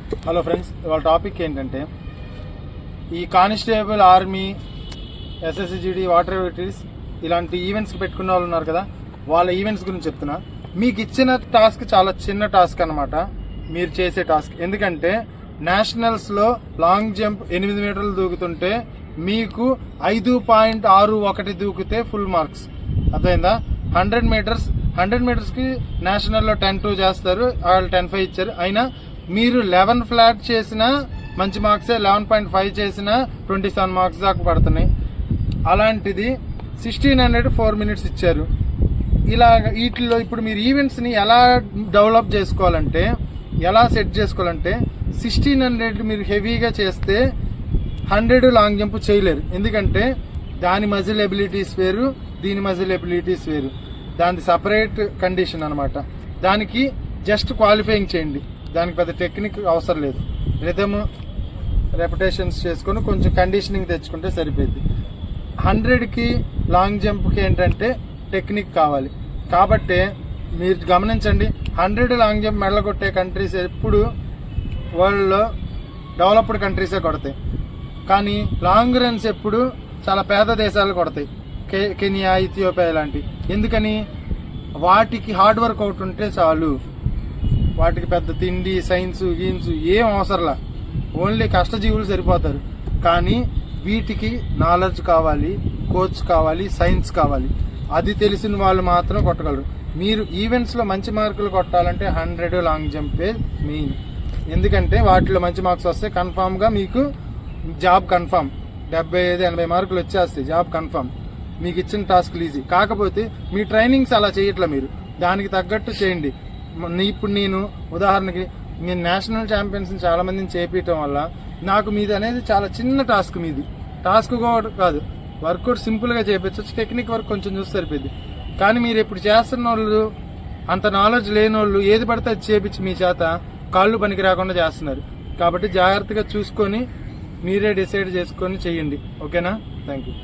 Hello friends, ఇవాళ topic ఏంటంటే ఈ constable, army, SSC GD, water activities ఇలాంటి ఈవెంట్స్కి పెట్టుకున్న వాళ్ళు ఉన్నారు కదా, వాళ్ళ ఈవెంట్స్ గురించి చెప్తున్నా. మీకు ఇచ్చిన టాస్క్ చాలా చిన్న టాస్క్ అనమాట, మీరు చేసే టాస్క్. ఎందుకంటే నేషనల్స్లో లాంగ్ జంప్ 8 మీటర్లు దూకుతుంటే మీకు 5.61 దూకితే ఫుల్ మార్క్స్. అర్థమైందా? 100 మీటర్స్కి నేషనల్లో 10.2 చేస్తారు, వాళ్ళు 10.5 ఇచ్చారు. అయినా మీరు 11 ఫ్లాట్ చేసినా మంచి మార్క్సే, 11.5 చేసినా 27 మార్క్స్ దాకా పడుతున్నాయి. అలాంటిది 1600 4 minutes ఇచ్చారు. ఇలా వీటిలో ఇప్పుడు మీరు ఈవెంట్స్ని ఎలా డెవలప్ చేసుకోవాలంటే, ఎలా సెట్ చేసుకోవాలంటే 1600 మీరు హెవీగా చేస్తే 100 లాంగ్ జంప్ చేయలేరు. ఎందుకంటే దాని మజిల్ ఎబిలిటీస్ వేరు, దీని మజిల్ ఎబిలిటీస్ వేరు, దాని సపరేట్ కండిషన్ అనమాట. దానికి జస్ట్ క్వాలిఫైయింగ్ చేయండి, దానికి పెద్ద టెక్నిక్ అవసరం లేదు. రిథమ్, రెపిటేషన్స్ చేసుకొని కొంచెం కండిషనింగ్ తెచ్చుకుంటే సరిపోయింది. 100కి లాంగ్ జంప్కి ఏంటంటే టెక్నిక్ కావాలి. కాబట్టి మీరు గమనించండి, 100 లాంగ్ జంప్ మెడలు కొట్టే కంట్రీస్ ఎప్పుడు వరల్డ్లో డెవలప్డ్ కంట్రీసే కొడతాయి. కానీ లాంగ్ రన్స్ ఎప్పుడు చాలా పేద దేశాలు కొడతాయి, కెనియా, ఇథియోపియా ఇలాంటి. ఎందుకని? వాటికి హార్డ్ వర్క్ అవుట్ ఉంటే చాలు, వాటికి పెద్ద తిండి, సైన్స్, గీన్స్ ఏం అవసరంలా, ఓన్లీ కష్టజీవులు సరిపోతారు. కానీ వీటికి నాలెడ్జ్ కావాలి, కోచ్ కావాలి, సైన్స్ కావాలి. అది తెలిసిన వాళ్ళు మాత్రం కొట్టగలరు. మీరు ఈవెంట్స్లో మంచి మార్కులు కొట్టాలంటే 100 లాంగ్ జంపే మెయిన్. ఎందుకంటే వాటిలో మంచి మార్క్స్ వస్తే కన్ఫామ్గా మీకు జాబ్ కన్ఫామ్. 75-80 మార్కులు వచ్చేస్తాయి, జాబ్ కన్ఫామ్. మీకు ఇచ్చిన టాస్క్లు ఈజీ. కాకపోతే మీ ట్రైనింగ్స్ అలా చేయట్లే, మీరు దానికి తగ్గట్టు చేయండి. ఇప్పుడు నేను ఉదాహరణకి నేను నేషనల్ ఛాంపియన్స్ని చాలా మందిని చేపించడం వల్ల నాకు మీది అనేది చాలా చిన్న టాస్క్. మీది టాస్క్ కూడా కాదు, వర్కౌట్ సింపుల్గా చేయించవచ్చు, టెక్నిక్ వర్క్ కొంచెం చూసి సరిపోద్ది. కానీ మీరు ఇప్పుడు చేస్తున్న వాళ్ళు, అంత నాలెడ్జ్ లేని వాళ్ళు ఏది పడితే అది చేపించి మీ చేత కాళ్ళు పనికి రాకుండా చేస్తున్నారు. కాబట్టి జాగ్రత్తగా చూసుకొని మీరే డిసైడ్ చేసుకొని చేయండి. ఓకేనా? Thank you.